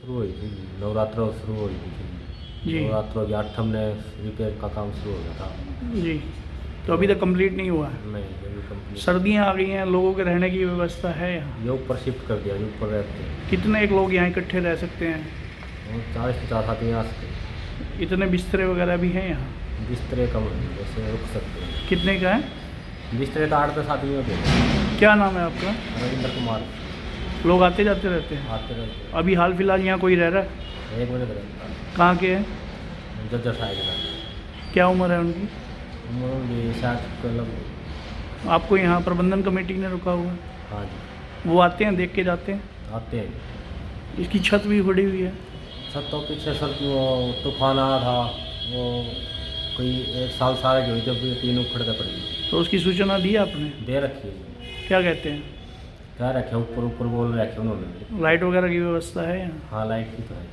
शुरू हुई थी, नवरात्रों शुरू हुई थी जी नवरात्रों की 8 में रिपेयर का काम शुरू हो गया था। जी। तो अभी तक कंप्लीट नहीं हुआ है। नहीं अभी कंप्लीट। सर्दियाँ आ गई हैं, लोगों के रहने की व्यवस्था है यहाँ? ये ऊपर शिफ्ट कर दिया, ये ऊपर रहते हैं कितने एक लोग यहाँ इकट्ठे रह सकते हैं? और 40-50 आदमी आ सकते। इतने बिस्तरे वगैरह भी हैं यहाँ? बिस्तरे कम है, वैसे रुक सकते हैं। कितने का है? बिस्तरे तो 8-10 आदमी होते हैं। क्या नाम है आपका? रविंद्र कुमार। लोग आते जाते रहते हैं? आते रहते हैं। अभी हाल फिलहाल यहाँ कोई रह रहा है? 1 बजे तक कहाँ के हैं? जज्जर साइड का। क्या उम्र है उनकी? उम्र भी 60 के लगभग। आपको यहाँ प्रबंधन कमेटी ने रुका हुआ है? हाँ जी, वो आते हैं, देख के जाते हैं? आते हैं। इसकी छत भी उखड़ी हुई है। छत तो पीछे सर वो तूफान आया था, वो कोई 1 साल सारे की हुई जब ये 3 उखड़ के पड़ गई। तो उसकी सूचना दी आपने? दे रखी है। क्या कहते हैं? क्या रखे ऊपर ऊपर बोल रखे उन्होंने। लाइट वगैरह की व्यवस्था है यहाँ? हाँ लाइट की तो है।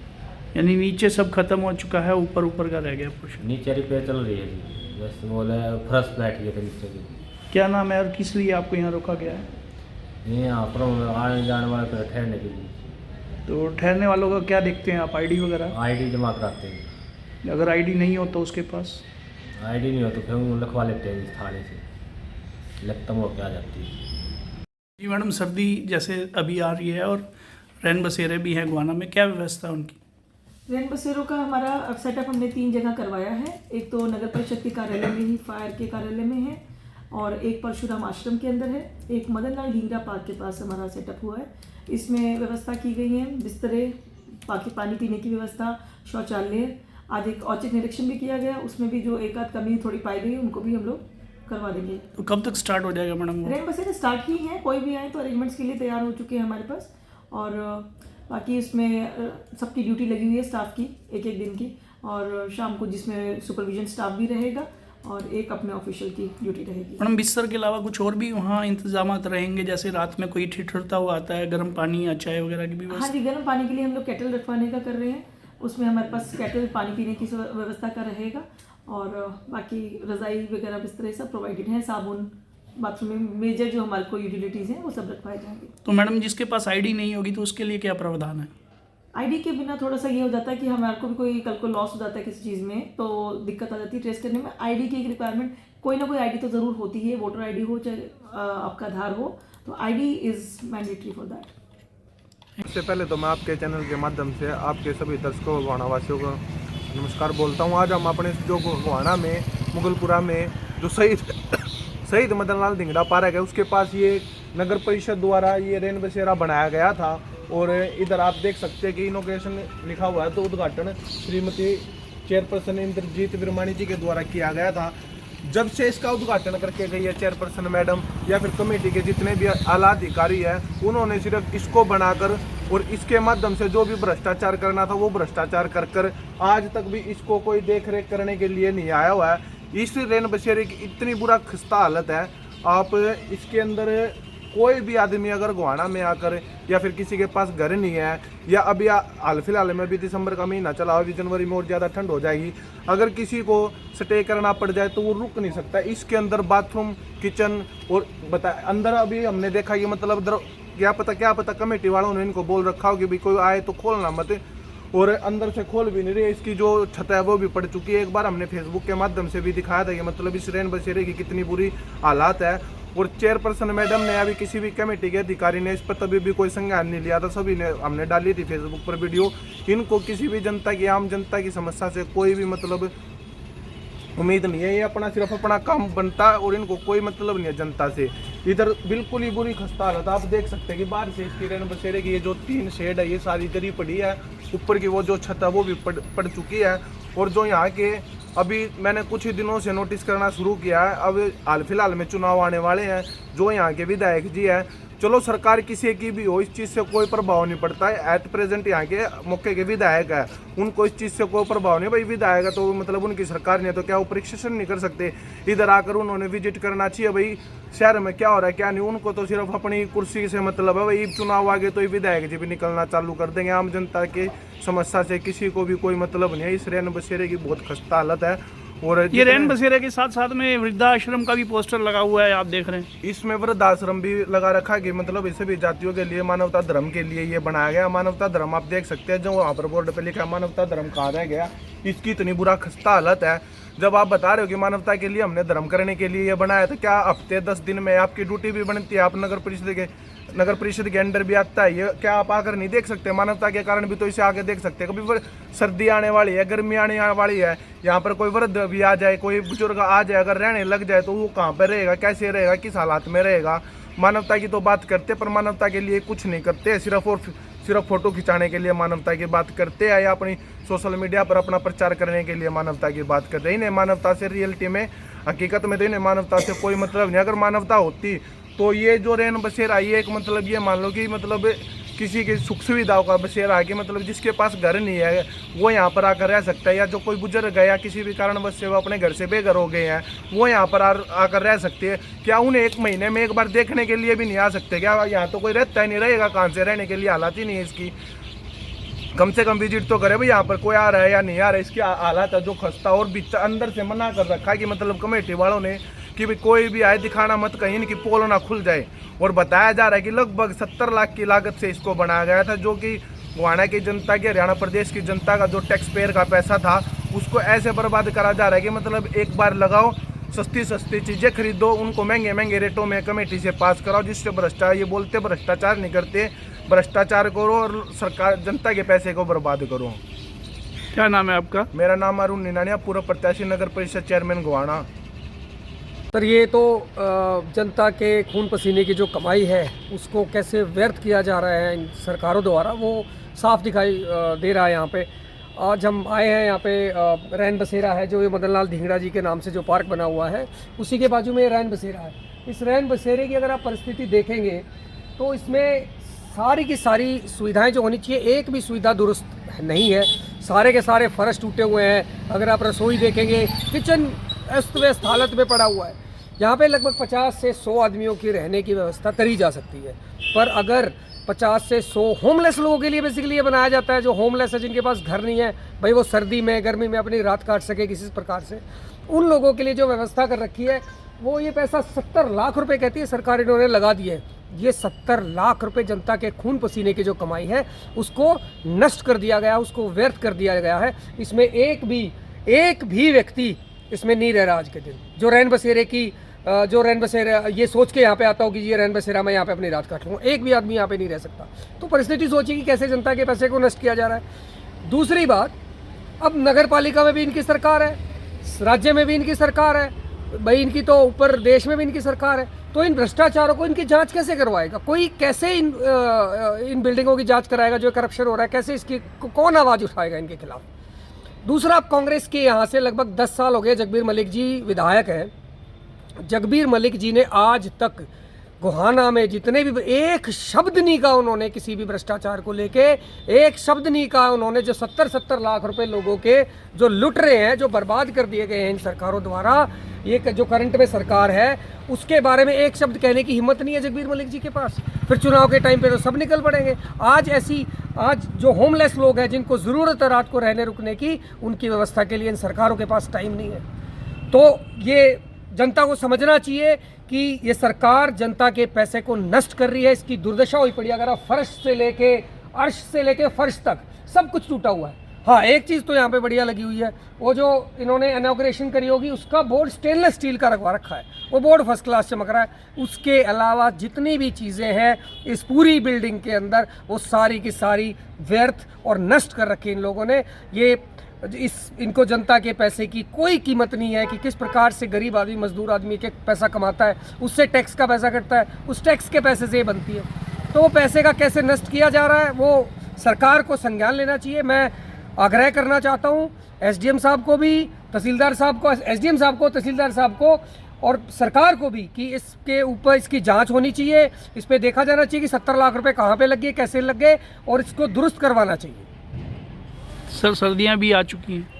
यानी नीचे सब खत्म हो चुका है, ऊपर ऊपर का रह गया कुछ? नीचे रिपेयर चल रही है जी, जैसे बोले फर्श बैठ गए थे नीचे की। क्या नाम है और किस लिए आपको यहाँ रोका गया है? ये यहाँ पर आने जाने वाले पर ठहरने के लिए। तो ठहरने वालों का क्या देखते हैं आप, आईडी वगैरह? आईडी जमा कराते हैं। अगर आईडी नहीं हो तो उसके पास? आईडी नहीं हो तो फिर वो लिखवा लेते हैं थाने से, लगतम होकर आ जाती है। जी मैडम, सर्दी जैसे अभी आ रही है और रैन बसेरे भी हैं गोवाना में, क्या व्यवस्था है उनकी? रैन बसेरों का हमारा सेटअप हमने 3 जगह करवाया है। एक तो नगर परिषद के कार्यालय में ही, फायर के कार्यालय में है, और एक परशुराम आश्रम के अंदर है, एक मदन लाल ढींगरा पार्क के पास हमारा सेटअप हुआ है। इसमें व्यवस्था की गई है बिस्तरे, बाकी पानी पीने की व्यवस्था, शौचालय आदि। औचक निरीक्षण भी किया गया, उसमें भी जो एक आध कमी थोड़ी पाई गई उनको भी हम लोग करवा देंगे। तो कब तक स्टार्ट हो जाएगा मैडम वो? रैन बसेरे स्टार्ट ही हैं, कोई भी आए तो अरेंजमेंट्स के लिए तैयार हो चुके हैं हमारे पास। और बाकी इसमें सबकी ड्यूटी लगी हुई है स्टाफ की, एक एक दिन की, और शाम को जिसमें सुपरविजन स्टाफ भी रहेगा और एक अपने ऑफिशियल की ड्यूटी रहेगी। मैडम, बिस्तर के अलावा कुछ और भी वहाँ इंतजाम रहेंगे? जैसे रात में कोई ठिठुरता हुआ आता है, गर्म पानी या चाय वगैरह की भी हाँ व्यवस्था? जी, गर्म पानी के लिए हम लोग केटल रखवाने का कर रहे हैं, उसमें हमारे पास केटल पानी पीने की व्यवस्था का रहेगा। और बाकी रज़ाई वगैरह बिस्तरे सब प्रोवाइडेड हैं, साबुन, बाथरूम में मेजर जो हमारे को यूटिलिटीज़ हैं वो सब रखवाए जाएंगे। तो मैडम, जिसके पास आईडी नहीं होगी तो उसके लिए क्या प्रावधान है? आईडी के बिना थोड़ा सा ये हो जाता है कि हमारे को भी कोई कल को लॉस हो जाता है किसी चीज़ में तो दिक्कत आ जाती है ट्रेस करने में। आईडी की एक रिक्वायरमेंट, कोई ना कोई आईडी तो ज़रूर होती है, वोटर आईडी हो चाहे आपका आधार हो, तो ID is mandatory for that. सबसे पहले तो मैं आपके चैनल के माध्यम से आपके सभी दर्शकों गोहाना वासियों को नमस्कार बोलता हूँ। आज हम अपने जो गोहाना में मुगलपुरा में जो शहीद मदन लाल ढींगरा पार्क है उसके पास ये नगर परिषद द्वारा ये रैन बसेरा बनाया गया था। और इधर आप देख सकते हैं कि इनोग्रेशन लिखा हुआ है, तो उद्घाटन श्रीमती चेयरपर्सन इंद्रजीत विरमानी जी के द्वारा किया गया था। जब से इसका उद्घाटन करके गई है चेयरपर्सन मैडम या फिर कमेटी के जितने भी आला अधिकारी हैं, उन्होंने सिर्फ इसको बनाकर और इसके माध्यम से जो भी भ्रष्टाचार करना था वो भ्रष्टाचार कर आज तक भी इसको कोई देख रेख करने के लिए नहीं आया हुआ है। इस रैन बसेरे की इतनी बुरा खस्ता हालत है, आप इसके अंदर कोई भी आदमी अगर गोहाना में आकर या फिर किसी के पास घर नहीं है, या अभी हाल फिलहाल में भी दिसंबर का महीना चला, अभी जनवरी में और ज़्यादा ठंड हो जाएगी, अगर किसी को स्टे करना पड़ जाए तो वो रुक नहीं सकता। इसके अंदर बाथरूम, किचन और अंदर अभी हमने देखा कि मतलब क्या पता कमेटी वालों ने इनको बोल रखा हो कि भाई कोई आए तो खोलना मत, और अंदर से खोल भी नहीं रही। इसकी जो छत है वो भी पड़ चुकी है। एक बार हमने फेसबुक के माध्यम से भी दिखाया था कि मतलब इस रैन बसेरे की कितनी बुरी हालात है। और चेयरपर्सन मैडम ने अभी किसी भी कमेटी के अधिकारी ने इस पर तभी भी कोई संज्ञान नहीं लिया था। सभी ने हमने डाली थी फेसबुक पर वीडियो। इनको किसी भी जनता की, आम जनता की समस्या से कोई भी मतलब उम्मीद नहीं है। ये अपना सिर्फ अपना काम बनता है और इनको कोई मतलब नहीं है जनता से। इधर बिल्कुल ही बुरी खस्ता हालत आप देख सकते हैं कि बाहर से इसकी रैन बसेरे की ये जो 3 शेड है ये सारी इधर ही पड़ी है। ऊपर की वो जो छत है वो भी पड़ चुकी है। और जो यहाँ के अभी मैंने कुछ ही दिनों से नोटिस करना शुरू किया है, अब हाल फिलहाल में चुनाव आने वाले हैं, जो यहाँ के विधायक जी हैं, चलो सरकार किसी की भी हो इस चीज़ से कोई प्रभाव नहीं पड़ता है। एट प्रेजेंट यहाँ के मौके के विधायक है, उनको इस चीज़ से कोई प्रभाव नहीं। भाई विधायक है तो मतलब उनकी सरकार नहीं है तो क्या वो प्रशिक्षण नहीं कर सकते? इधर आकर उन्होंने विजिट करना चाहिए भाई शहर में क्या हो रहा है क्या नहीं। उनको तो सिर्फ अपनी कुर्सी से मतलब है। भाई चुनाव आगे तो विधायक जी भी निकलना चालू कर देंगे। आम जनता के समस्या से किसी को भी कोई मतलब नहीं है। इस रैन बसेरे की बहुत खस्ता हालत है और ये रैन बसेरे के साथ साथ में वृद्धाश्रम का भी पोस्टर लगा हुआ है, आप देख रहे हैं। इसमें वृद्धाश्रम भी लगा रखा है कि मतलब इसे भी जातियों के लिए मानवता धर्म के लिए ये बनाया गया। मानवता धर्म आप देख सकते हैं, जो वहाँ पर बोर्ड पे लिखा है मानवता धर्म कहा रह गया, इसकी इतनी बुरा खस्ता हालत है। जब आप बता रहे हो कि मानवता के लिए हमने धर्म करने के लिए ये बनाया, तो क्या हफ्ते 10 दिन में आपकी ड्यूटी भी बनती है? आप नगर परिषद के अंडर भी आता है ये, क्या आप आकर नहीं देख सकते? मानवता के कारण भी तो इसे आगे देख सकते हैं। कभी सर्दी आने वाली है, गर्मी आने वाली है, यहाँ पर कोई वृद्ध भी आ जाए, कोई बुजुर्ग आ जाए, अगर रहने लग जाए तो वो कहाँ पर रहेगा, कैसे रहेगा, किस हालात में रहेगा? मानवता की तो बात करते पर मानवता के लिए कुछ नहीं करते, सिर्फ फोटो खिंचाने के लिए मानवता की बात करते हैं, या अपनी सोशल मीडिया पर अपना प्रचार करने के लिए मानवता की बात करते हैं। इन्हें मानवता से रियलिटी में, हकीकत में तो इन्हें मानवता से कोई मतलब नहीं। अगर मानवता होती तो ये जो रैन बसेरा, ये एक मतलब ये मान लो कि मतलब किसी की सुख सुविधाओं का बसेरा है, कि मतलब जिसके पास घर नहीं है वो यहाँ पर आकर रह सकता है, या जो कोई बुजुर्ग है या किसी भी कारणवश से वो अपने घर से बेघर हो गए हैं वो यहाँ पर आकर रह सकते हैं। क्या उन्हें 1 महीने में एक बार देखने के लिए भी नहीं आ सकते? क्या यहाँ तो कोई रहता ही नहीं, रहेगा कहाँ से? रहने के लिए हालात ही नहीं है इसकी। कम से कम विजिट तो करे भाई, यहाँ पर कोई आ रहा है या नहीं आ रहा है, इसकी हालात है जो खस्ता। और बीच अंदर से मना कर रखा है कि मतलब कमेटी वालों ने कि भाई कोई भी आए दिखाना मत, कहीं इनकी पोल ना खुल जाए। और बताया जा रहा है कि लगभग 70 लाख की लागत से इसको बनाया गया था, जो कि गोहाना की जनता की, हरियाणा प्रदेश की जनता का जो टैक्स पेयर का पैसा था उसको ऐसे बर्बाद करा जा रहा है कि मतलब एक बार लगाओ, सस्ती चीज़ें खरीदो, उनको महंगे रेटों में कमेटी से पास कराओ, जिससे भ्रष्टाचार, ये बोलते भ्रष्टाचार नहीं करते, भ्रष्टाचार करो और सरकार जनता के पैसे को बर्बाद करो। क्या नाम है आपका? मेरा नाम अरुण निनानिया, पूर्व प्रत्याशी नगर परिषद चेयरमैन गोहाना। सर, ये तो जनता के खून पसीने की जो कमाई है उसको कैसे व्यर्थ किया जा रहा है इन सरकारों द्वारा, वो साफ दिखाई दे रहा है। यहाँ पे आज हम आए हैं, यहाँ पे रैन बसेरा है, जो ये मदन लाल धिंगड़ा जी के नाम से जो पार्क बना हुआ है उसी के बाजू में ये रैन बसेरा है। इस रैन बसेरे की अगर आप परिस्थिति देखेंगे तो इसमें सारी की सारी सुविधाएं जो होनी चाहिए, एक भी सुविधा दुरुस्त नहीं है। सारे के सारे फर्श टूटे हुए हैं। अगर आप रसोई देखेंगे, किचन अस्त व्यस्त हालत में पड़ा हुआ है। यहाँ पे लगभग 50 से 100 आदमियों की रहने की व्यवस्था करी जा सकती है, पर अगर 50 से 100 होमलेस लोगों के लिए बेसिकली ये बनाया जाता है, जो होमलेस है, जिनके पास घर नहीं है, भाई वो सर्दी में गर्मी में अपनी रात काट सके किसी प्रकार से, उन लोगों के लिए जो व्यवस्था कर रखी है वो ये पैसा 70 लाख रुपए कहती है सरकार, इन्होंने लगा दिए। ये 70 लाख रुपए जनता के खून पसीने की जो कमाई है उसको नष्ट कर दिया गया, उसको व्यर्थ कर दिया गया है। इसमें एक भी व्यक्ति इसमें नहीं रह रहा आज के दिन, जो रैन बसेरा ये सोच के यहाँ पे आता हो कि ये रैन बसेरा मैं यहाँ पे अपनी रात काट लूँ, एक भी आदमी यहाँ पे नहीं रह सकता। तो परिस्थिति सोचिए कि कैसे जनता के पैसे को नष्ट किया जा रहा है। दूसरी बात, अब नगर पालिका में भी इनकी सरकार है, राज्य में भी इनकी सरकार है, भाई इनकी तो ऊपर देश में भी इनकी सरकार है। तो इन भ्रष्टाचारों को इनकी जांच कैसे करवाएगा कोई? कैसे इन बिल्डिंगों की जांच कराएगा जो करप्शन हो रहा है? कैसे इसकी कौन आवाज़ उठाएगा इनके खिलाफ? दूसरा, कांग्रेस के यहाँ से लगभग 10 साल हो गए, जगबीर मलिक जी विधायक हैं। जगबीर मलिक जी ने आज तक गोहाना में जितने भी, एक शब्द नहीं कहा उन्होंने किसी भी भ्रष्टाचार को लेके, एक शब्द नहीं कहा उन्होंने। जो 70 लाख रुपए लोगों के जो लुट रहे हैं, जो बर्बाद कर दिए गए हैं इन सरकारों द्वारा, ये जो करंट में सरकार है उसके बारे में एक शब्द कहने की हिम्मत नहीं है जगबीर मलिक जी के पास। फिर चुनाव के टाइम पे तो सब निकल पड़ेंगे। आज जो होमलेस लोग हैं, जिनको ज़रूरत है रात को रहने रुकने की, उनकी व्यवस्था के लिए इन सरकारों के पास टाइम नहीं है। तो ये जनता को समझना चाहिए कि ये सरकार जनता के पैसे को नष्ट कर रही है। इसकी दुर्दशा हुई पड़ी। अगर आप फर्श से लेके, अर्श से लेके फर्श तक सब कुछ टूटा हुआ है। हाँ, एक चीज़ तो यहाँ पे बढ़िया लगी हुई है, वो जो इन्होंने इनॉग्रेशन करी होगी उसका बोर्ड स्टेनलेस स्टील का रखवा रखा है, वो बोर्ड फर्स्ट क्लास चमक रहा है। उसके अलावा जितनी भी चीज़ें हैं इस पूरी बिल्डिंग के अंदर, वो सारी की सारी व्यर्थ और नष्ट कर रखी इन लोगों ने। इनको जनता के पैसे की कोई कीमत नहीं है कि किस प्रकार से गरीब आदमी, मजदूर आदमी के पैसा कमाता है, उससे टैक्स का पैसा कटता है, उस टैक्स के पैसे से ये बनती है। तो वो पैसे का कैसे नष्ट किया जा रहा है वो सरकार को संज्ञान लेना चाहिए। मैं आग्रह करना चाहता हूँ एसडीएम साहब को भी, तहसीलदार साहब को, एसडीएम साहब को, तहसीलदार साहब को और सरकार को भी कि इसके ऊपर इसकी जांच होनी चाहिए। इस पर देखा जाना चाहिए कि 70 लाख रुपए कहाँ पे लग गए, कैसे लग गए, और इसको दुरुस्त करवाना चाहिए। सर, सर्दियाँ भी आ चुकी हैं।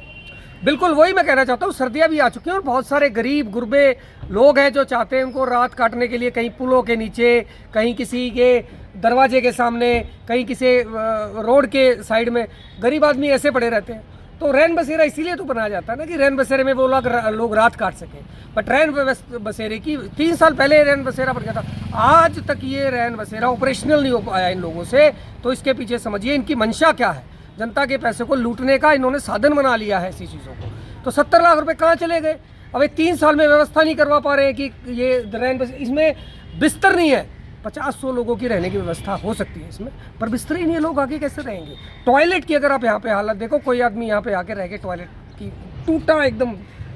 बिल्कुल वही मैं कहना चाहता हूँ, सर्दियाँ भी आ चुकी हैं और बहुत सारे गरीब गुरबे लोग हैं जो चाहते हैं उनको रात काटने के लिए कहीं पुलों के नीचे, कहीं किसी के दरवाजे के सामने, कहीं किसी रोड के साइड में गरीब आदमी ऐसे पड़े रहते हैं। तो रैन बसेरा इसीलिए तो बनाया जाता है ना कि रैन बसेरे में वो लोग रात काट सकें। बट रैन बसेरे की 3 साल पहले रैन बसेरा बन गया था, आज तक ये रैन बसेरा ऑपरेशनल नहीं हो पाया इन लोगों से। तो इसके पीछे समझिए इनकी मंशा क्या है, जनता के पैसे को लूटने का इन्होंने साधन बना लिया है ऐसी चीज़ों को। तो 70 लाख रुपए कहाँ चले गए? अब ये 3 साल में व्यवस्था नहीं करवा पा रहे हैं कि ये रैन बसेरा, इसमें बिस्तर नहीं है। 50-100 लोगों की रहने की व्यवस्था हो सकती है इसमें, पर बिस्तर ही नहीं है, लोग आगे कैसे रहेंगे? टॉयलेट की अगर आप यहाँ पे हालत देखो, कोई आदमी यहाँ पे आके रह के टॉयलेट की टूटा एकदम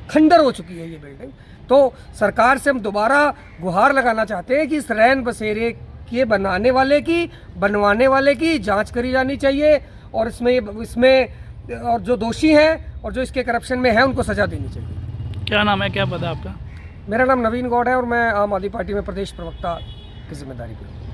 खंडर हो चुकी है ये बिल्डिंग। तो सरकार से हम दोबारा गुहार लगाना चाहते हैं कि इस रैन बसेरे के बनवाने वाले की जांच करी जानी चाहिए और इसमें और जो दोषी हैं और जो इसके करप्शन में है उनको सजा देनी चाहिए। क्या नाम है, क्या पद है आपका? मेरा नाम नवीन गौड़ है और मैं आम आदमी पार्टी में प्रदेश प्रवक्ता की जिम्मेदारी पर हूँ।